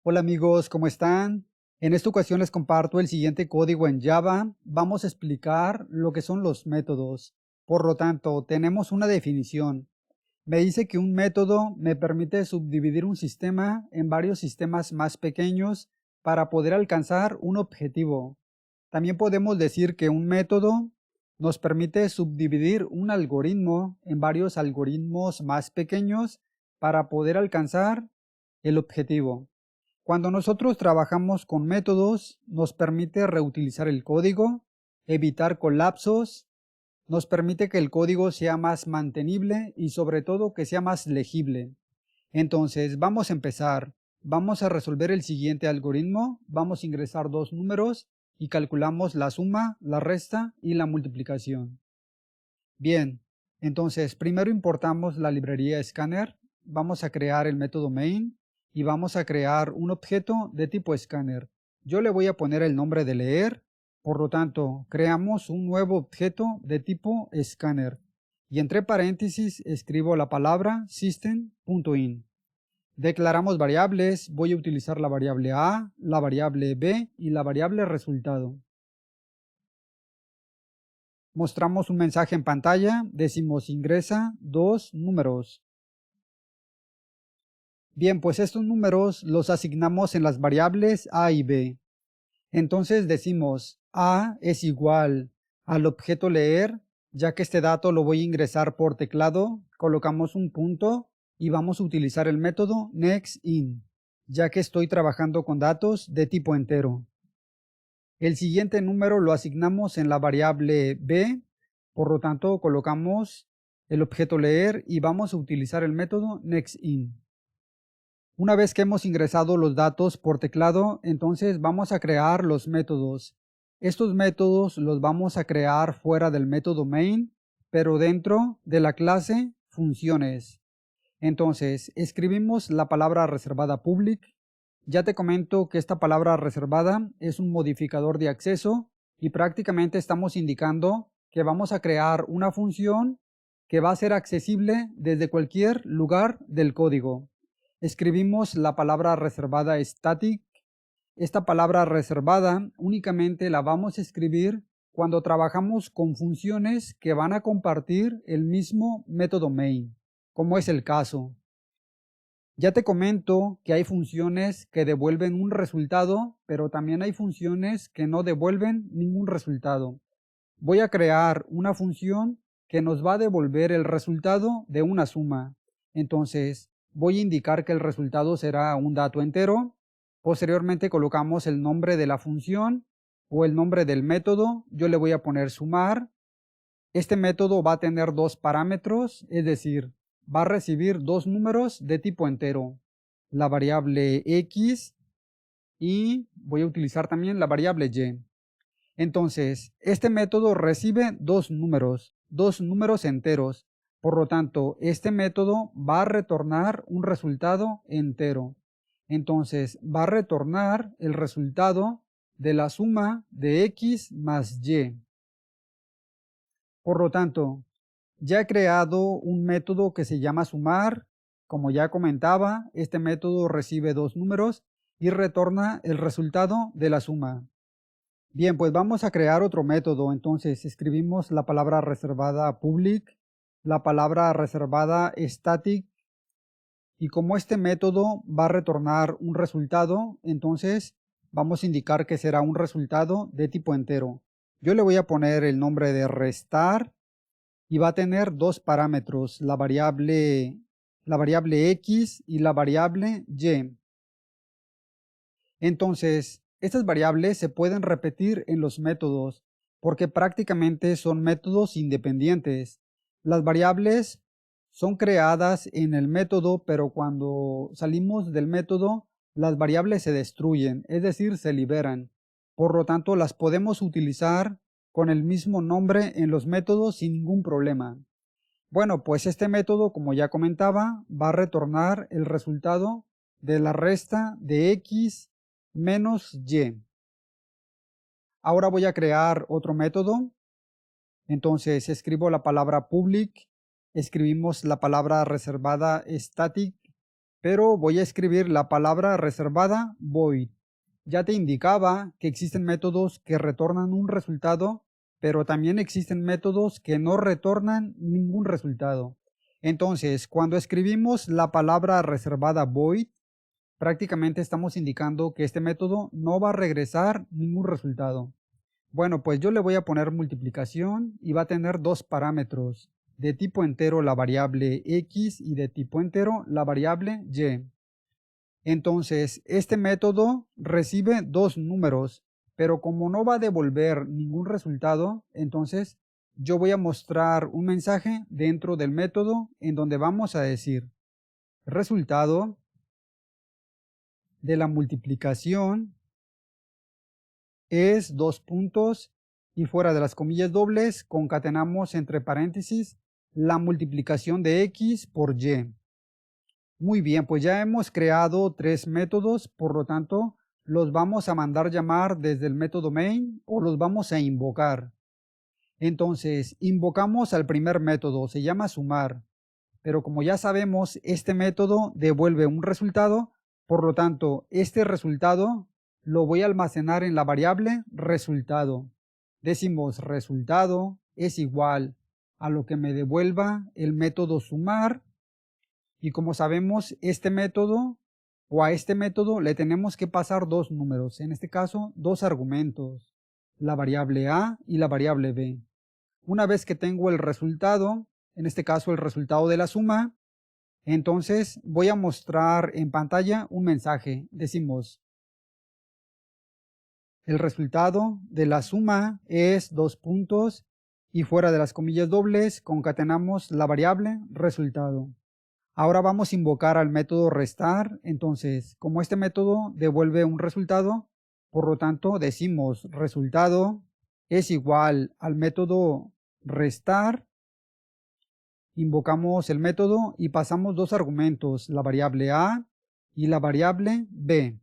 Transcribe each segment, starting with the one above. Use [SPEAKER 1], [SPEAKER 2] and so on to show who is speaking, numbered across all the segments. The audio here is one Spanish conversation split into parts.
[SPEAKER 1] Hola amigos, ¿cómo están? En esta ocasión les comparto el siguiente código en Java. Vamos a explicar lo que son los métodos. Por lo tanto, tenemos una definición. Me dice que un método me permite subdividir un sistema en varios sistemas más pequeños para poder alcanzar un objetivo. También podemos decir que un método nos permite subdividir un algoritmo en varios algoritmos más pequeños para poder alcanzar el objetivo. Cuando nosotros trabajamos con métodos, nos permite reutilizar el código, evitar colapsos, nos permite que el código sea más mantenible y sobre todo que sea más legible. Entonces, vamos a empezar. Vamos a resolver el siguiente algoritmo. Vamos a ingresar dos números y calculamos la suma, la resta y la multiplicación. Bien, entonces primero importamos la librería Scanner. Vamos a crear el método main y vamos a crear un objeto de tipo Scanner. Yo le voy a poner el nombre de leer, por lo tanto, creamos un nuevo objeto de tipo Scanner y entre paréntesis escribo la palabra system.in. Declaramos variables, voy a utilizar la variable a, la variable b y la variable resultado. Mostramos un mensaje en pantalla, decimos ingresa dos números. Bien, pues estos números los asignamos en las variables a y b. Entonces decimos a es igual al objeto leer, ya que este dato lo voy a ingresar por teclado, colocamos un punto y vamos a utilizar el método nextIn, ya que estoy trabajando con datos de tipo entero. El siguiente número lo asignamos en la variable b, por lo tanto colocamos el objeto leer y vamos a utilizar el método nextIn. Una vez que hemos ingresado los datos por teclado, entonces vamos a crear los métodos. Estos métodos los vamos a crear fuera del método main, pero dentro de la clase funciones. Entonces, escribimos la palabra reservada public. Ya te comento que esta palabra reservada es un modificador de acceso y prácticamente estamos indicando que vamos a crear una función que va a ser accesible desde cualquier lugar del código. Escribimos la palabra reservada static. Esta palabra reservada únicamente la vamos a escribir cuando trabajamos con funciones que van a compartir el mismo método main, como es el caso. Ya te comento que hay funciones que devuelven un resultado, pero también hay funciones que no devuelven ningún resultado. Voy a crear una función que nos va a devolver el resultado de una suma. Entonces, voy a indicar que el resultado será un dato entero. Posteriormente colocamos el nombre de la función o el nombre del método. Yo le voy a poner sumar. Este método va a tener dos parámetros, es decir, va a recibir dos números de tipo entero, la variable x y voy a utilizar también la variable y. Entonces, este método recibe dos números enteros. Por lo tanto, este método va a retornar un resultado entero. Entonces, va a retornar el resultado de la suma de x más y. Por lo tanto, ya he creado un método que se llama sumar. Como ya comentaba, este método recibe dos números y retorna el resultado de la suma. Bien, pues vamos a crear otro método. Entonces escribimos la palabra reservada public, la palabra reservada static, y como este método va a retornar un resultado, entonces vamos a indicar que será un resultado de tipo entero. Yo le voy a poner el nombre de restar y va a tener dos parámetros, la variable x y la variable y. Entonces, estas variables se pueden repetir en los métodos porque prácticamente son métodos independientes. Las variables son creadas en el método, pero cuando salimos del método, las variables se destruyen, es decir, se liberan. Por lo tanto, las podemos utilizar con el mismo nombre en los métodos sin ningún problema. Bueno, pues este método, como ya comentaba, va a retornar el resultado de la resta de x menos y. Ahora voy a crear otro método. Entonces escribo la palabra public, escribimos la palabra reservada static pero voy a escribir la palabra reservada void. Ya te indicaba que existen métodos que retornan un resultado, pero también existen métodos que no retornan ningún resultado. Entonces, cuando escribimos la palabra reservada void, prácticamente estamos indicando que este método no va a regresar ningún resultado. Bueno, pues yo le voy a poner multiplicación y va a tener dos parámetros. De tipo entero la variable x y de tipo entero la variable y. Entonces, este método recibe dos números, pero como no va a devolver ningún resultado, entonces yo voy a mostrar un mensaje dentro del método en donde vamos a decir resultado de la multiplicación es 2 puntos y fuera de las comillas dobles concatenamos entre paréntesis la multiplicación de x por y. Muy bien, pues ya hemos creado tres métodos, por lo tanto los vamos a mandar llamar desde el método main o los vamos a invocar. Entonces, invocamos al primer método, se llama sumar, pero como ya sabemos, este método devuelve un resultado, por lo tanto, este resultado lo voy a almacenar en la variable resultado. Decimos resultado es igual a lo que me devuelva el método sumar. Y como sabemos, este método o a este método le tenemos que pasar dos números, en este caso dos argumentos, la variable a y la variable b. Una vez que tengo el resultado, en este caso el resultado de la suma, entonces voy a mostrar en pantalla un mensaje. Decimos, el resultado de la suma es 2 puntos y fuera de las comillas dobles concatenamos la variable resultado. Ahora vamos a invocar al método restar, entonces como este método devuelve un resultado, por lo tanto decimos resultado es igual al método restar, invocamos el método y pasamos dos argumentos, la variable a y la variable b.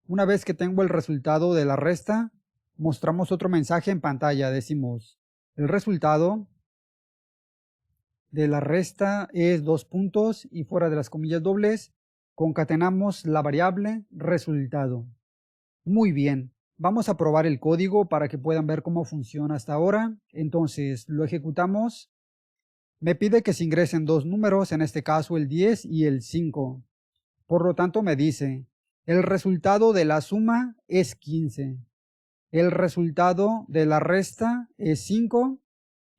[SPEAKER 1] Una vez que tengo el resultado de la resta, mostramos otro mensaje en pantalla, decimos el resultado de la resta es 2 puntos y fuera de las comillas dobles concatenamos la variable resultado. Muy bien, vamos a probar el código para que puedan ver cómo funciona hasta ahora. Entonces lo ejecutamos. Me pide que se ingresen dos números, en este caso el 10 y el 5. Por lo tanto me dice, el resultado de la suma es 15. El resultado de la resta es 5.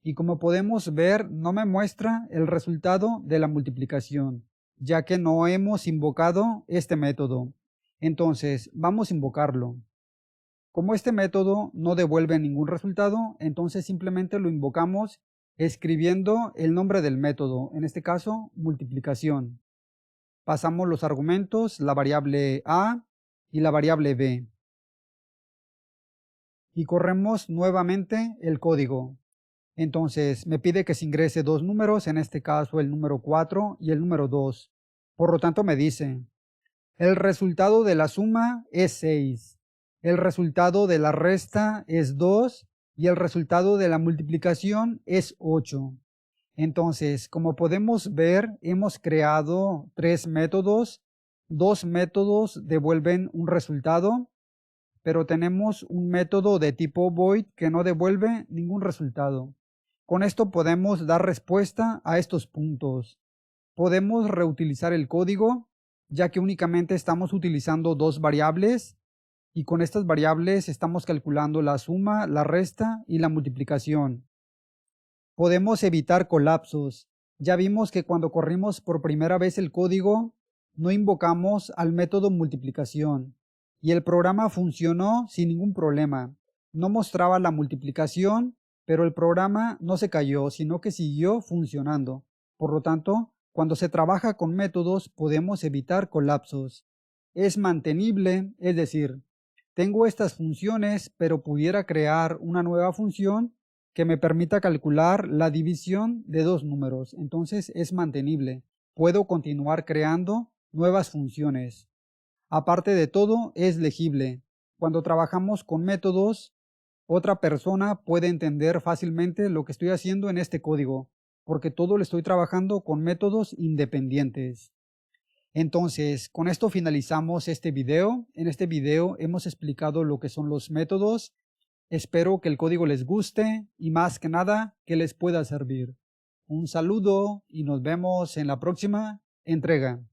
[SPEAKER 1] Y como podemos ver, no me muestra el resultado de la multiplicación, ya que no hemos invocado este método. Entonces, vamos a invocarlo. Como este método no devuelve ningún resultado, entonces simplemente lo invocamos escribiendo el nombre del método, en este caso, multiplicación. Pasamos los argumentos, la variable a y la variable b. Y corremos nuevamente el código. Entonces me pide que se ingrese dos números, en este caso el número 4 y el número 2. Por lo tanto me dice, el resultado de la suma es 6, el resultado de la resta es 2 y el resultado de la multiplicación es 8. Entonces, como podemos ver, hemos creado tres métodos. Dos métodos devuelven un resultado, pero tenemos un método de tipo void que no devuelve ningún resultado. Con esto podemos dar respuesta a estos puntos. Podemos reutilizar el código, ya que únicamente estamos utilizando dos variables, y con estas variables estamos calculando la suma, la resta y la multiplicación. Podemos evitar colapsos. Ya vimos que cuando corrimos por primera vez el código, no invocamos al método multiplicación, y el programa funcionó sin ningún problema. No mostraba la multiplicación, pero el programa no se cayó, sino que siguió funcionando. Por lo tanto, cuando se trabaja con métodos podemos evitar colapsos. Es mantenible, es decir, tengo estas funciones, pero pudiera crear una nueva función que me permita calcular la división de dos números. Entonces es mantenible. Puedo continuar creando nuevas funciones. Aparte de todo, es legible. Cuando trabajamos con métodos, otra persona puede entender fácilmente lo que estoy haciendo en este código. porque todo lo estoy trabajando con métodos independientes. Entonces, con esto finalizamos este video. En este video hemos explicado lo que son los métodos. Espero que el código les guste y más que nada que les pueda servir. Un saludo y nos vemos en la próxima entrega.